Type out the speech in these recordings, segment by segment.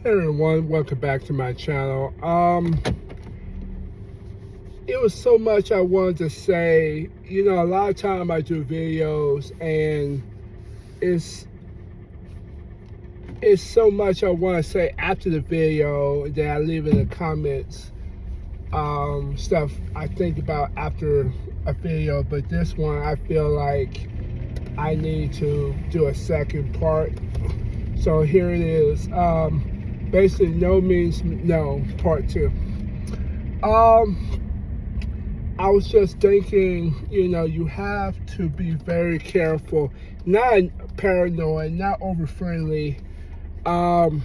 Hey everyone, welcome back to my channel. It was so much I wanted to say. A lot of time I do videos and it's it's so much I want to say after the video that I leave in the comments. Stuff I think about after a video, but this one I feel like I need to do a second part. So here it is. Basically, no means no, part two. I was just thinking, you have to be very careful, not paranoid, not over friendly. Um,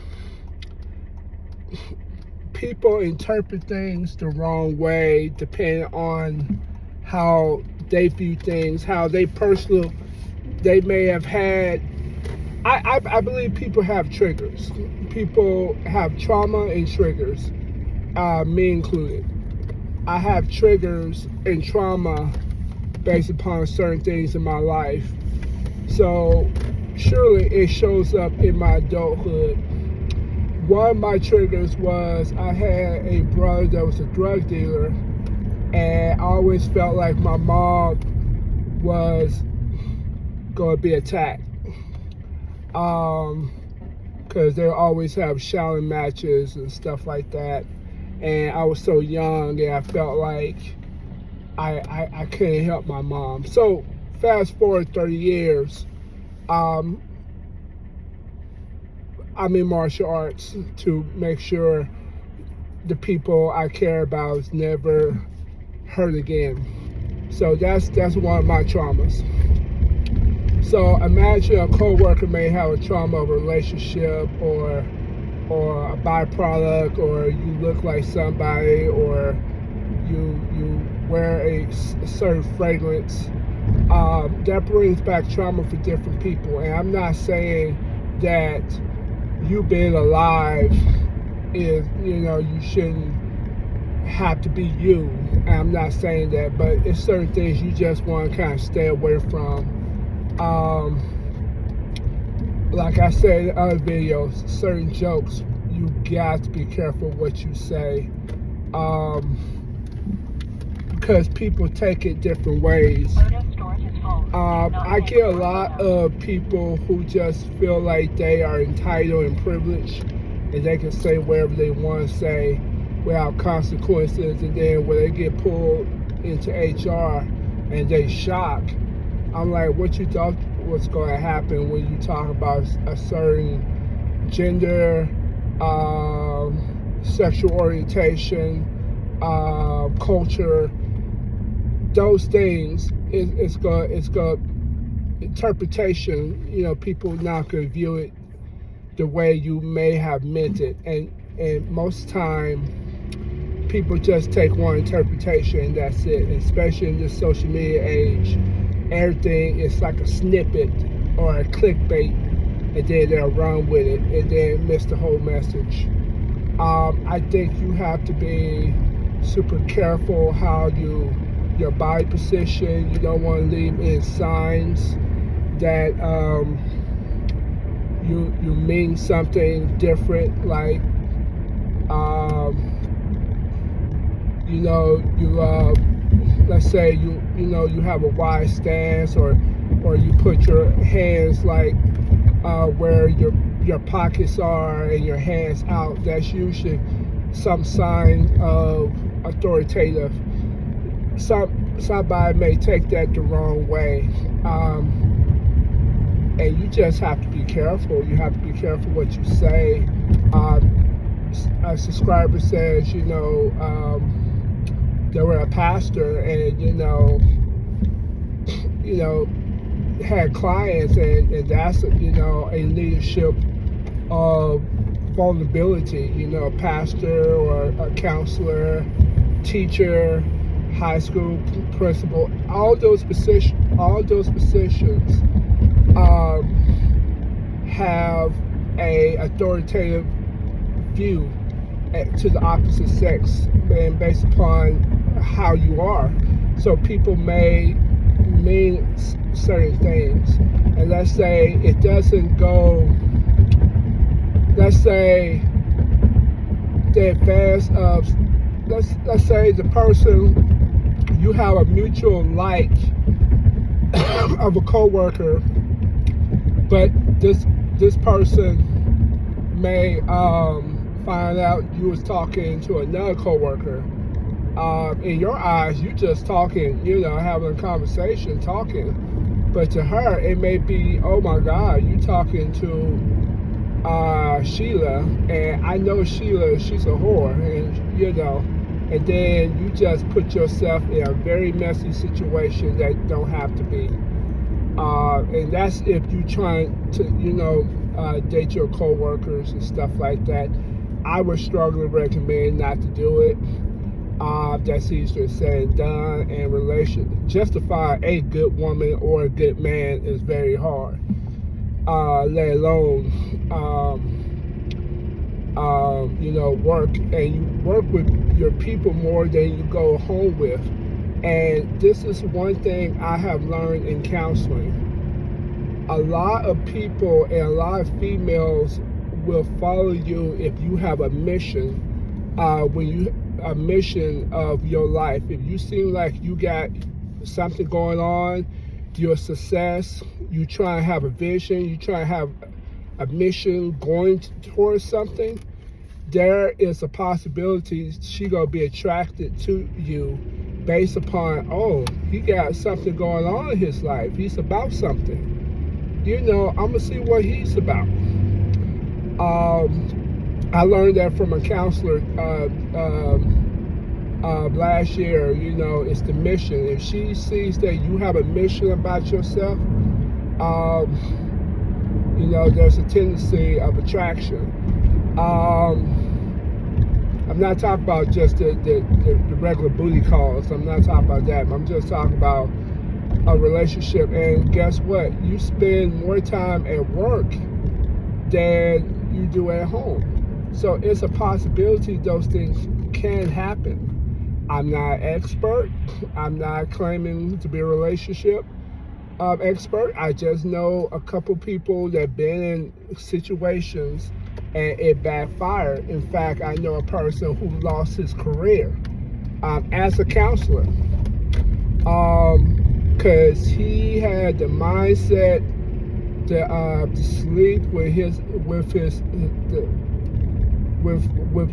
People interpret things the wrong way depending on how they view things, how they may have had. I believe people have triggers. People have trauma and triggers, me included. I have triggers and trauma based upon certain things in my life. So surely it shows up in my adulthood. One of my triggers was I had a brother that was a drug dealer, and I always felt like my mom was going to be attacked. Because they always have shouting matches and stuff like that. And I was so young and I felt like I couldn't help my mom. So fast forward 30 years, I'm in martial arts to make sure the people I care about is never hurt again. So that's one of my traumas. So imagine a coworker may have a trauma of a relationship or a byproduct, or you look like somebody, or you wear a certain fragrance. That brings back trauma for different people. And I'm not saying that you being alive is, you shouldn't have to be you. I'm not saying that, but it's certain things you just want to kind of stay away from. Like I said in other videos, certain jokes, you got to be careful what you say, because people take it different ways. I get a lot of people who just feel like they are entitled and privileged, and they can say whatever they want to say without consequences, and then when they get pulled into HR and they shock, I'm like, what you thought was going to happen when you talk about a certain gender, sexual orientation, culture, those things, it's going interpretation, people not going to view it the way you may have meant it. And most time, people just take one interpretation and that's it, especially in this social media age. Everything is like a snippet or a clickbait, and then they'll run with it and then miss the whole message. I think you have to be super careful how your body position. You don't want to leave in signs that you mean something different, like let's say you have a wide stance, or you put your hands like where your pockets are and your hands out. That's usually some sign of authoritative. Somebody may take that the wrong way, and you just have to be careful. You have to be careful what you say. A subscriber says, they were a pastor, and had clients, and that's a leadership of vulnerability. A pastor or a counselor, teacher, high school principal, all those positions have a authoritative view to the opposite sex, and based upon how you are. So people may mean certain things, and let's say it doesn't go. Let's say that fast. Let's say the person you have a mutual like of a coworker, but this person may find out you was talking to another coworker. In your eyes, you just talking, having a conversation, talking. But to her, it may be, oh my God, you talking to Sheila, and I know Sheila, she's a whore, and then you just put yourself in a very messy situation that don't have to be. And that's if you trying to, date your coworkers and stuff like that. I would strongly recommend not to do it. That's easier said and done, and justify a good woman or a good man is very hard. Let alone, work, and you work with your people more than you go home with. And this is one thing I have learned in counseling. A lot of people and a lot of females will follow you if you have a mission. A mission of your life. If you seem like you got something going on, you're a success, you try to have a vision, you try to have a mission going towards something, there is a possibility she gonna be attracted to you based upon, oh, he got something going on in his life. He's about something. I'm gonna see what he's about. I learned that from a counselor last year. It's the mission. If she sees that you have a mission about yourself, there's a tendency of attraction. I'm not talking about just the regular booty calls. I'm not talking about that. I'm just talking about a relationship. And guess what? You spend more time at work than you do at home. So it's a possibility those things can happen. I'm not an expert. I'm not claiming to be a relationship expert. I just know a couple people that been in situations and it backfired. In fact, I know a person who lost his career as a counselor because he had the mindset to sleep with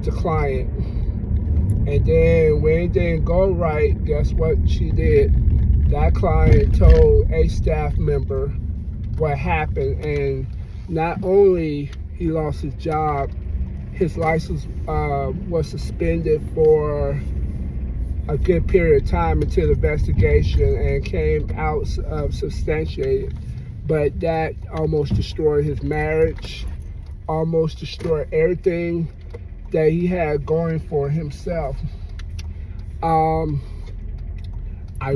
the client, and then when it didn't go right, guess what she did? That client told a staff member what happened, and not only he lost his job, his license was suspended for a good period of time until the investigation and came out substantiated. But that almost destroyed his marriage, almost destroyed everything that he had going for himself. I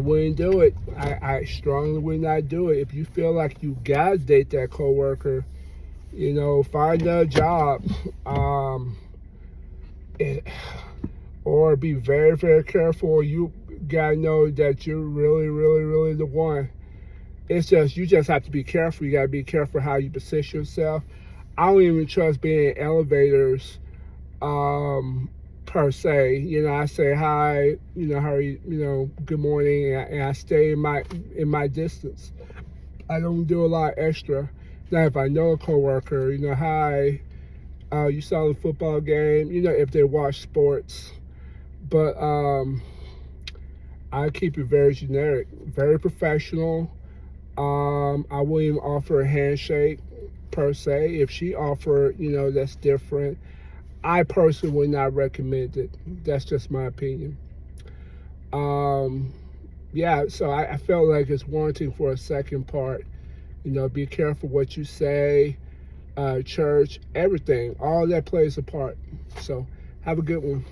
wouldn't do it. I strongly would not do it. If you feel like you gotta date that coworker, find a job, or be very, very careful. You gotta know that you're really, really, really the one. It's just, you just have to be careful. You gotta be careful how you position yourself. I don't even trust being in elevators, per se. I say hi, how are you, good morning, and I stay in my distance. I don't do a lot extra. Now, if I know a coworker, hi, you saw the football game, if they watch sports. But I keep it very generic, very professional. I wouldn't even offer a handshake per se. If she offered, that's different. I personally would not recommend it. That's just my opinion. Yeah, so I felt like it's warranting for a second part. Be careful what you say, church, everything. All that plays a part. So have a good one.